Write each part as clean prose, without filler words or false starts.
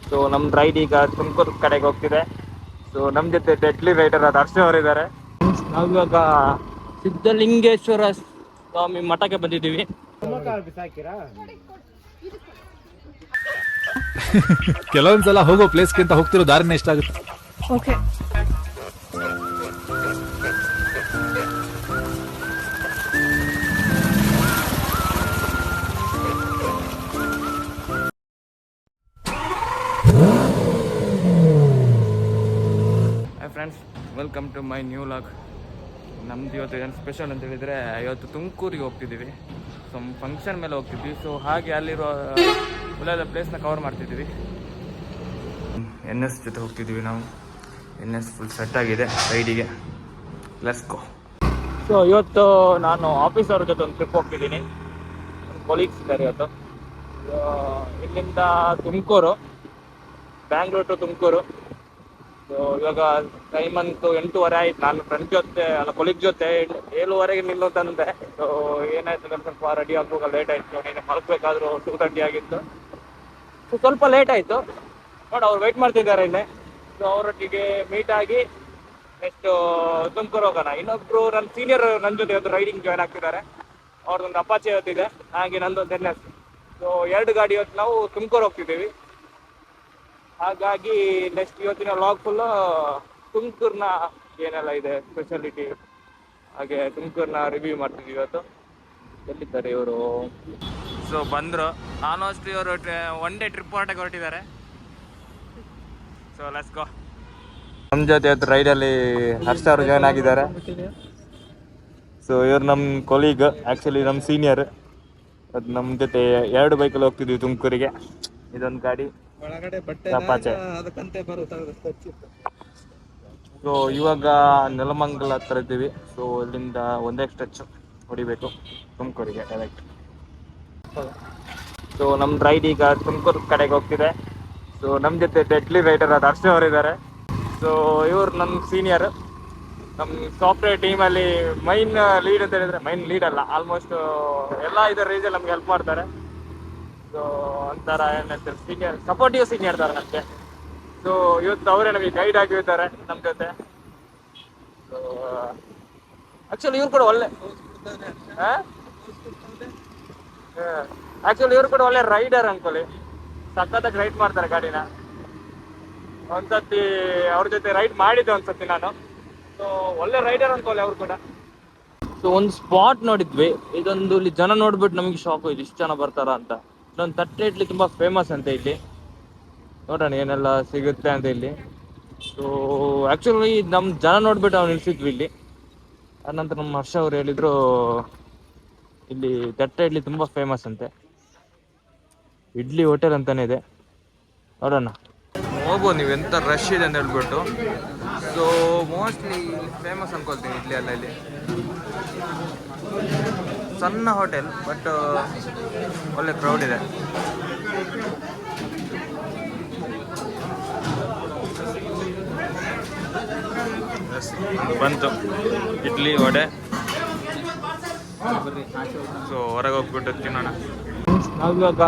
So ನಮ್ದು ride ಈಗ ತುಮಕೂರು ಕಡೆಗೆ ಹೋಗ್ತಿದೆ. ಸೊ ನಮ್ಮ ಜೊತೆ ಡೆಡ್ಲಿ ರೈಡರ್ ಆದ ಹರ್ಷ ಅವರಿದ್ದಾರೆ. ನಾವಿವಾಗ ಸಿದ್ಧಲಿಂಗೇಶ್ವರ ಸ್ವಾಮಿ ಮಠಕ್ಕೆ ಬಂದಿದ್ದೀವಿ. ಕೆಲವೊಂದ್ಸಲ ಹೋಗೋ ಪ್ಲೇಸ್ಗಿಂತ ಹೋಗ್ತಿರೋ ದಾರಿನೇ ಇಷ್ಟ ಆಗುತ್ತೆ. Okay. Hi friends, welcome to my new vlog. ನಮ್ದು ಇವತ್ತು ಏನು ಸ್ಪೆಷಲ್ ಅಂತ ಹೇಳಿದರೆ, ಇವತ್ತು ತುಮಕೂರಿಗೆ ಹೋಗ್ತಿದ್ದೀವಿ. ಸೊ ಫಂಕ್ಷನ್ ಮೇಲೆ ಹೋಗ್ತಿದ್ವಿ. ಸೊ ಹಾಗೆ ಅಲ್ಲಿರೋ ಒಳ್ಳೆಯ ಪ್ಲೇಸ್ನ ಕವರ್ ಮಾಡ್ತಿದ್ದೀವಿ. NS ಜೊತೆ ಹೋಗ್ತಿದ್ದೀವಿ ನಾವು. NS ಫುಲ್ ಸೆಟ್ ಆಗಿದೆ ರೈಡಿಗೆ. Let's go. ಸೊ ಇವತ್ತು ನಾನು ಆಫೀಸ್ ಅವ್ರ ಜೊತೆ ಒಂದು ಟ್ರಿಪ್ ಹೋಗ್ತಿದ್ದೀನಿ. ಕೊಲೀಗ್ಸ್ ಇದ್ದಾರೆ ಇವತ್ತು. ಇಲ್ಲಿಂದ ತುಮಕೂರು, ಬ್ಯಾಂಗ್ಳೂರು ಟು ತುಮಕೂರು. ಸೊ ಇವಾಗ ಟೈಮ್ ಅಂತೂ 8:30 ಆಯ್ತು. ನಾನು ಫ್ರೆಂಡ್ ಜೊತೆ ಕೊಲೀಗ್ ಜೊತೆ 7:30 ನಿಲ್ಲು ತಂದೆ. ಸೊ ಏನಾಯ್ತು ಅಂದ್ರೆ ಸ್ವಲ್ಪ ರೆಡಿ ಆಗುವಾಗ ಲೇಟ್ ಆಯಿತು. ನೀನು ಮಲಗಬೇಕಾದ್ರೂ 2:30 ಆಗಿತ್ತು. ಸೊ ಸ್ವಲ್ಪ ಲೇಟ್ ಆಯಿತು. ಬಟ್ ಅವ್ರು ವೆಯ್ಟ್ ಮಾಡ್ತಿದ್ದಾರೆ ಇಲ್ಲೇ. ಸೊ ಅವರೊಟ್ಟಿಗೆ ಮೀಟ್ ಆಗಿ ನೆಕ್ಸ್ಟ್ ತುಮಕೂರು ಹೋಗೋಣ. ಇನ್ನೊಬ್ರು ನನ್ನ ಸೀನಿಯರ್ ನನ್ನ ಜೊತೆ ಇವತ್ತು ರೈಡಿಂಗ್ ಜಾಯ್ನ್ ಆಗ್ತಿದ್ದಾರೆ. ಅವ್ರದ್ದೊಂದು ಅಪಾಚೆ ಇವತ್ತಿದೆ, ಹಾಗೆ ನಂದೊಂದು NS. ಸೊ 2 ಗಾಡಿ ಇವತ್ತು ನಾವು ತುಮಕೂರು ಹೋಗ್ತಿದ್ದೀವಿ. ಹಾಗಾಗಿ ನೆಕ್ಸ್ಟ್ ಇವತ್ತಿನ ವ್ಲಾಗ್ ಫುಲ್ಲು ತುಮಕೂರಿನ ಏನೆಲ್ಲ ಇದೆ ಸ್ಪೆಷಾಲಿಟಿ, ಹಾಗೆ ತುಮಕೂರಿನ ರಿವ್ಯೂ ಮಾಡ್ತಿದ್ದೀವಿ ಇವತ್ತು. ಎಲ್ಲಿದ್ದಾರೆ ಇವರು? ಸೊ ಬಂದರು. ಆಲ್ಮೋಸ್ಟ್ ಇವರು 1 ಡೇ ಟ್ರಿಪ್ ಹೊರಟಕ್ಕೆ ಹೊರಟಿದ್ದಾರೆ. So let's go. ನಮ್ಮ ಜೊತೆ ಇವತ್ತು ರೈಡಲ್ಲಿ ಹರ್ಷ ಅವರು ಜಾಯ್ನ್ ಆಗಿದ್ದಾರೆ. ಸೊ ಇವ್ರು ನಮ್ಮ ಕೊಲೀಗ್, ಆ್ಯಕ್ಚುಲಿ ನಮ್ಮ ಸೀನಿಯರ್. ಅದು ನಮ್ಮ ಜೊತೆ 2 ಬೈಕಲ್ಲಿ ಹೋಗ್ತಿದ್ವಿ ತುಮಕೂರಿಗೆ. ಇದೊಂದು ಗಾಡಿ ಅಪಾಚೆ. ಸೊ ಇವಾಗ ನೆಲಮಂಗಲ ಹತ್ರ ಇದ್ದೀವಿ. ಸೊ ಇಲ್ಲಿಂದ ಒಂದೇ ಸ್ಟ್ರೆಚ್ ಹೊಡಿಬೇಕು ತುಮಕೂರಿಗೆ ಡೈರೆಕ್ಟ್. ಸೊ ನಮ್ಮ ರೈಡ್ ಈಗ ತುಮಕೂರು ಕಡೆಗೆ ಹೋಗ್ತಿದೆ. ಸೊ ನಮ್ಮ ಜೊತೆ ಡೆಡ್ಲಿ ರೈಡರ್ ಆದ ಹರ್ಷ ಅವರಿದ್ದಾರೆ. ಸೊ ಇವ್ರು ನಮ್ಮ ಸೀನಿಯರ್. ನಮ್ಮ ಸಾಫ್ಟ್ವೇರ್ ಟೀಮಲ್ಲಿ ಮೈನ್ ಲೀಡ್ ಅಂತ ಹೇಳಿದರೆ, ಮೈನ್ ಲೀಡ್ ಅಲ್ಲ, ಆಲ್ಮೋಸ್ಟ್ ಎಲ್ಲ ಇದರ ರೇಂಜಲ್ಲಿ ನಮ್ಗೆ ಹೆಲ್ಪ್ ಮಾಡ್ತಾರೆ. ಸೊ ಒಂಥರ ಏನಂತಾರೆ, ಸೀನಿಯರ್, ಸಪೋರ್ಟಿವ್ ಸೀನಿಯರ್ ಥರ ನಮಗೆ. ಸೊ ಇವತ್ತು ಅವರೇ ನಮಗೆ ಗೈಡ್ ಆಗಿರ್ತಾರೆ ನಮ್ಮ ಜೊತೆ. ಸೊ ಆ್ಯಕ್ಚುಲಿ ಇವ್ರು ಕೂಡ ಒಳ್ಳೆ ಆ್ಯಕ್ಚುಲಿ ಇವ್ರು ಕೂಡ ಒಳ್ಳೆ ರೈಡರ್ ಅನ್ಕೊಳ್ಳಿ. ಸಖತ್ತಾಗಿ ರೈಡ್ ಮಾಡ್ತಾರೆ ಗಾಡಿನ. ಒಂದ್ಸತಿ ಅವ್ರ ಜೊತೆ ರೈಡ್ ಮಾಡಿದ್ದೆ ಒಂದ್ಸತಿ ನಾನು. ಸೊ ಒಳ್ಳೆ ರೈಡರ್ ಅನ್ಕೊಳ್ಳಿ ಅವ್ರು ಕೂಡ. ಸೊ ಒಂದು ಸ್ಪಾಟ್ ನೋಡಿದ್ವಿ. ಇದೊಂದು ಇಲ್ಲಿ ಜನ ನೋಡ್ಬಿಟ್ಟು ನಮಗೆ ಶಾಕ್ ಹೋಯ್ತು, ಇಷ್ಟು ಜನ ಬರ್ತಾರ ಅಂತ. ಇದೊಂದು ತಟ್ಟೆ ಇಡ್ಲಿ ತುಂಬ ಫೇಮಸ್ ಅಂತ ಇಲ್ಲಿ. ನೋಡೋಣ ಏನೆಲ್ಲ ಸಿಗುತ್ತೆ ಅಂತ ಇಲ್ಲಿ. ಸೊ ಆ್ಯಕ್ಚುಲಿ ನಮ್ಮ ಜನ ನೋಡ್ಬಿಟ್ಟು ನಾವು ನಿಲ್ಸಿದ್ವಿ ಇಲ್ಲಿ. ಆನಂತರ ನಮ್ಮ ಹರ್ಷ ಅವ್ರು ಹೇಳಿದ್ರು ಇಲ್ಲಿ ತಟ್ಟೆ ಇಡ್ಲಿ ತುಂಬ ಫೇಮಸ್ ಅಂತೆ. ಇಡ್ಲಿ ಹೋಟೆಲ್ ಅಂತಾನೆ ಇದೆ. ನೋಡೋಣ, ಹೋಗ್ಬೋದು ನೀವು, ಎಂಥ ರಶ್ ಇದೆ ಅಂತ ಹೇಳ್ಬಿಟ್ಟು. ಸೊ ಮೋಸ್ಟ್ಲಿ ಫೇಮಸ್ ಅನ್ಕೊಳ್ತೀನಿ ಇಡ್ಲಿ ಎಲ್ಲ. ಇಲ್ಲಿ ಸಣ್ಣ ಹೋಟೆಲ್, ಬಟ್ ಒಳ್ಳೆ ಕ್ರೌಡ್ ಇದೆ. ಬಂತು ಇಡ್ಲಿ ವಡೆ. ಸೊ ಹೊರಗೆ ಹೋಗ್ಬಿಟ್ಟು ತಿನ್ನೋಣ. ನಾವಿವಾಗ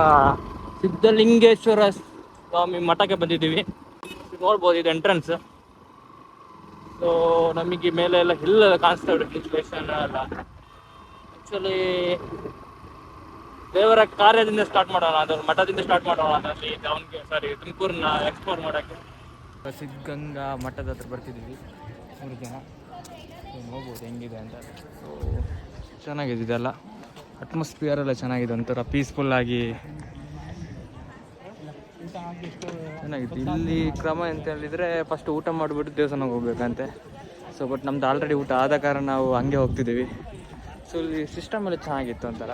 ಸಿದ್ಧಲಿಂಗೇಶ್ವರ ಸ್ವಾಮಿ ಮಠಕ್ಕೆ ಬಂದಿದ್ದೀವಿ. ನೋಡ್ಬೋದು ಇದು ಎಂಟ್ರೆನ್ಸ್. ಸೊ ನಮಗೆ ಮೇಲೆ ಎಲ್ಲ ಹಿಲ್ ಕಾಣಿಸ್ತಾ ಇದೆ, ಹಿಲ್ ಸ್ಟೇಷನ್ ಎಲ್ಲ. ಆ್ಯಕ್ಚುಲಿ ದೇವರ ಕಾರ್ಯದಿಂದ ಸ್ಟಾರ್ಟ್ ಮಾಡೋಣ, ಅದು ಮಠದಿಂದ ಸ್ಟಾರ್ಟ್ ಮಾಡೋಣ ಅದರಲ್ಲಿ ತುಮಕೂರನ್ನ ಎಕ್ಸ್ಪ್ಲೋರ್ ಮಾಡೋಕ್ಕೆ. ಸಿದ್ಧಗಂಗಾ ಮಠದ ಹತ್ರ ಬರ್ತಿದ್ದೀವಿ 3 ಜನ. ನೋಡ್ಬೋದು ಹೆಂಗಿದೆ ಅಂತ. ಸೊ ಚೆನ್ನಾಗಿದೆ, ಇದೆಲ್ಲ ಅಟ್ಮಾಸ್ಫಿಯರ್ ಎಲ್ಲ ಚೆನ್ನಾಗಿದೆ, ಒಂಥರ ಪೀಸ್ಫುಲ್ಲಾಗಿ ಚೆನ್ನಾಗಿದೆ. ಇಲ್ಲಿ ಕ್ರಮ ಅಂತ ಹೇಳಿದರೆ ಫಸ್ಟ್ ಊಟ ಮಾಡಿಬಿಟ್ಟು ದೇವಸ್ಥಾನಕ್ಕೆ ಹೋಗ್ಬೇಕಂತೆ. ಸೊ ಬಟ್ ನಮ್ದು ಆಲ್ರೆಡಿ ಊಟ ಆದ ಕಾರಣ ನಾವು ಹಂಗೆ ಹೋಗ್ತಿದ್ದೀವಿ. ಸೊ ಇಲ್ಲಿ ಸಿಸ್ಟಮ್ ಎಲ್ಲ ಚೆನ್ನಾಗಿತ್ತು ಒಂಥರ.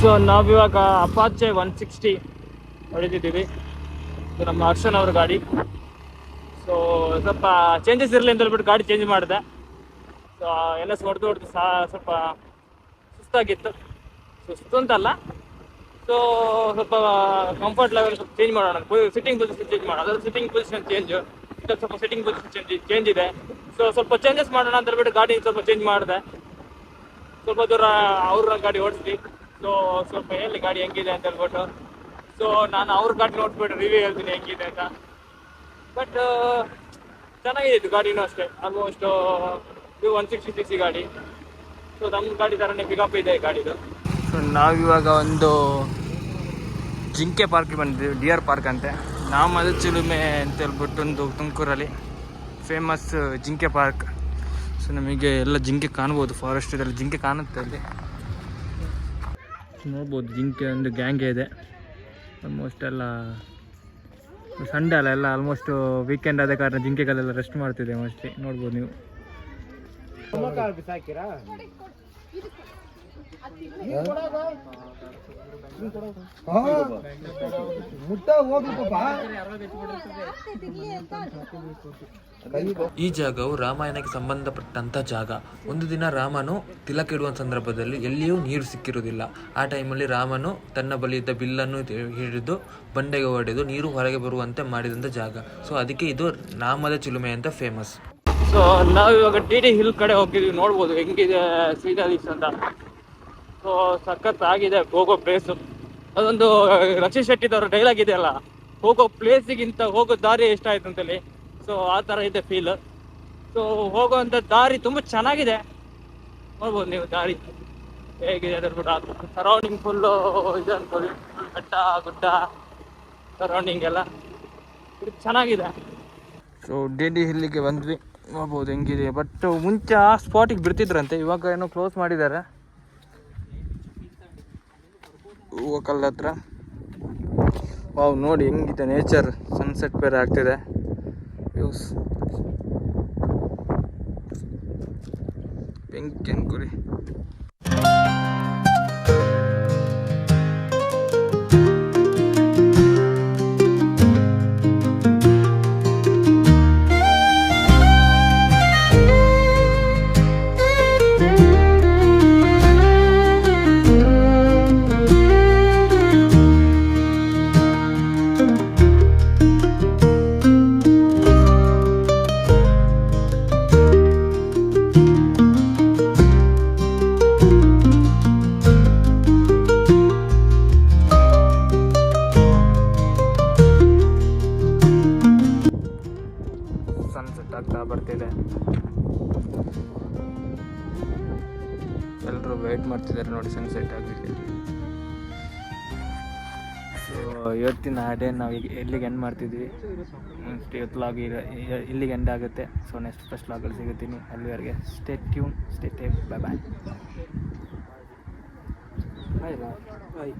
ಸೊ ನಾವಿವಾಗ ಅಪಾಚೆ 160 ಹೊಡಿತಿದ್ದೀವಿ. ಸೊ ನಮ್ಮ ಹರ್ಷನ್ ಅವ್ರ ಗಾಡಿ. ಸೊ ಸ್ವಲ್ಪ ಚೇಂಜಸ್ ಇರಲಿ ಅಂತ ಹೇಳ್ಬಿಟ್ಟು ಗಾಡಿ ಚೇಂಜ್ ಮಾಡಿದೆ. ಸೊ NS ಹೊಡೆದು ಸ್ವಲ್ಪ ಸುಸ್ತಾಗಿತ್ತು. ಸುಸ್ತು ಅಂತಲ್ಲ, ಸೊ ಸ್ವಲ್ಪ ಕಂಫರ್ಟ್ ಲೆವೆಲ್ ಸ್ವಲ್ಪ ಚೇಂಜ್ ಮಾಡೋಣ, ಸಿಟ್ಟಿಂಗ್ ಪೊಸಿಷನ್ ಚೇಂಜ್ ಮಾಡೋಣ. ಅದ್ರ ಸಿಟ್ಟಿಂಗ್ ಪೊಸಿಷನ್ ಚೇಂಜು ಸ್ವಲ್ಪ ಸೆಟ್ಟಿಂಗ್ ಚೇಂಜ್ ಇದೆ. ಸೊ ಸ್ವಲ್ಪ ಚೇಂಜಸ್ ಮಾಡೋಣ ಅಂತ ಹೇಳ್ಬಿಟ್ಟು ಗಾಡಿ ಸ್ವಲ್ಪ ಚೇಂಜ್ ಮಾಡಿದೆ. ಸ್ವಲ್ಪ ದೂರ ಅವ್ರ ಗಾಡಿ ಓಡಿಸ್ಲಿ. ಸೊ ಸ್ವಲ್ಪ ಹೇಳಿ ಗಾಡಿ ಹೆಂಗಿದೆ ಅಂತ ಹೇಳ್ಬಿಟ್ಟು. ಸೊ ನಾನು ಅವ್ರ ಗಾಡಿ ನೋಡ್ಬಿಟ್ಟು ರಿವ್ಯೂ ಹೇಳ್ತೀನಿ ಹೆಂಗಿದೆ ಅಂತ. ಬಟ್ ಚೆನ್ನಾಗಿದೆ ಇದು ಗಾಡಿನೂ ಅಷ್ಟೇ. ಆಲ್ಮೋಸ್ಟ್ ಇದು 160cc ಗಾಡಿ. ಸೊ ನಮ್ಮ ಗಾಡಿ ಥರನೇ ಪಿಕಪ್ ಇದೆ ಗಾಡಿದು. ಸೊ ನಾವಿವಾಗ ಒಂದು ಜಿಂಕೆ ಪಾರ್ಕಿಗೆ ಬಂದಿದ್ದೀವಿ, ಡಿಯರ್ ಪಾರ್ಕ್ ಅಂತೆ. ನಾಮದ ಚಿಲುಮೆ ಅಂತ ಹೇಳ್ಬಿಟ್ಟು ಒಂದು ತುಮಕೂರಲ್ಲಿ ಫೇಮಸ್ ಜಿಂಕೆ ಪಾರ್ಕ್. ಸೊ ನಮಗೆ ಎಲ್ಲ ಜಿಂಕೆ ಕಾಣ್ಬೋದು, ಫಾರೆಸ್ಟಲ್ಲಿ ಜಿಂಕೆ ಕಾಣುತ್ತೆ ಅಲ್ಲಿ ನೋಡ್ಬೋದು. ಜಿಂಕೆ ಒಂದು ಗ್ಯಾಂಗೇ ಇದೆ. ಆಲ್ಮೋಸ್ಟ್ ಎಲ್ಲ ಸಂಡೇ ಅಲ್ಲ, ಎಲ್ಲ ಆಲ್ಮೋಸ್ಟ್ ವೀಕೆಂಡ್ ಆದ ಕಾರಣ ಜಿಂಕೆಗಳೆಲ್ಲ ರೆಸ್ಟ್ ಮಾಡ್ತಿದೆ ಮೋಸ್ಟ್ಲಿ. ನೋಡ್ಬೋದು ನೀವು. ಈ ಜಾಗವು ರಾಮಾಯಣಕ್ಕೆ ಸಂಬಂಧಪಟ್ಟಂತ ಜಾಗ. ಒಂದು ದಿನ ರಾಮನು ತಿಲಕಿಡುವ ಸಂದರ್ಭದಲ್ಲಿ ಎಲ್ಲಿಯೂ ನೀರು ಸಿಕ್ಕಿರುವುದಿಲ್ಲ. ಆ ಟೈಮಲ್ಲಿ ರಾಮನು ತನ್ನ ಬಳಿ ಇದ್ದ ಬಿಲ್ಲನ್ನು ಹಿಡಿದು ಬಂಡೆಗೆ ಹೊಡೆದು ನೀರು ಹೊರಗೆ ಬರುವಂತೆ ಮಾಡಿದಂಥ ಜಾಗ. ಸೊ ಅದಕ್ಕೆ ಇದು ನಾಮದ ಚಿಲುಮೆ ಅಂತ ಫೇಮಸ್. ಸೊ ನಾವಿವಾಗ ಟಿ ಹಿಲ್ ಕಡೆ ಹೋಗಿದ್ವಿ. ನೋಡ್ಬೋದು ಹೆಂಗಿದೆ ಸೀತಾದೀಸ್ ಅಂತ. ಸೊ ಸಖತ್ ಆಗಿದೆ ಹೋಗೋ ಪ್ಲೇಸು. ಅದೊಂದು ರಕ್ಷಿತ್ ಶೆಟ್ಟಿದವ್ರ ಡೈಲಾಗ್ ಇದೆಯಲ್ಲ, ಹೋಗೋ ಪ್ಲೇಸಿಗಿಂತ ಹೋಗೋ ದಾರಿ ಎಷ್ಟಾಯ್ತು ಅಂತೇಳಿ. ಸೊ ಆ ಥರ ಇದೆ ಫೀಲ್. ಸೊ ಹೋಗೋವಂಥ ದಾರಿ ತುಂಬ ಚೆನ್ನಾಗಿದೆ. ನೋಡ್ಬೋದು ನೀವು ದಾರಿ ಹೇಗಿದೆ ಅದ್ಬಿಟ್ಟು. ಸರೌಂಡಿಂಗ್ ಫುಲ್ಲು ಇದೆ ಅನ್ಕೊಳ್ಳಿ, ಬೆಟ್ಟ ಗುಡ್ಡ ಸರೌಂಡಿಂಗ್ ಎಲ್ಲ ಚೆನ್ನಾಗಿದೆ. ಸೊ ಡಿ ಹಿಲ್ಲಿಗೆ ಬಂದ್ವಿ. ನೋಡ್ಬೋದು ಹೆಂಗಿದೆ. ಬಟ್ ಮುಂಚೆ ಆ ಸ್ಪಾಟಿಗೆ ಬಿಡ್ತಿದ್ರಂತೆ, ಇವಾಗ ಏನೋ ಕ್ಲೋಸ್ ಮಾಡಿದ್ದಾರೆ. ಹೂವಕಲ್ ಹತ್ರ ವಾವ್, ನೋಡಿ ಹೆಂಗಿದೆ ನೇಚರ್. ಸನ್ಸೆಟ್ ಬೇರೆ ಆಗ್ತಿದೆ. ವ್ಯೂಸ್ ಬೆಂಕಿ ಅನ್ಕೊರಿ. ಸನ್ಸೆಟ್ ಆಗ್ತಾ ಬರ್ತಿದೆ. ಎಲ್ಲರೂ ವೆಯ್ಟ್ ಮಾಡ್ತಿದ್ದಾರೆ ನೋಡಿ ಸನ್ಸೆಟ್ ಆಗಲಿಕ್ಕೆ. ಸೊ ಇವತ್ತಿನ ಡೇ ನಾವು ಈಗ ಎಲ್ಲಿಗೆ ಎಂಡ್ ಮಾಡ್ತಿದ್ವಿ. ಇವತ್ತು ಲಾಗ್ ಇಲ್ಲಿಗೆ ಎಂಡ್ ಆಗುತ್ತೆ. ಸೊ ನೆಕ್ಸ್ಟ್ ಫಸ್ಟ್ ಲಾಗಲ್ಲಿ ಸಿಗುತ್ತೀನಿ. ಅಲ್ಲಿವರೆಗೆ stay tune, stay take. Bye bye bye ಬಾಯ್.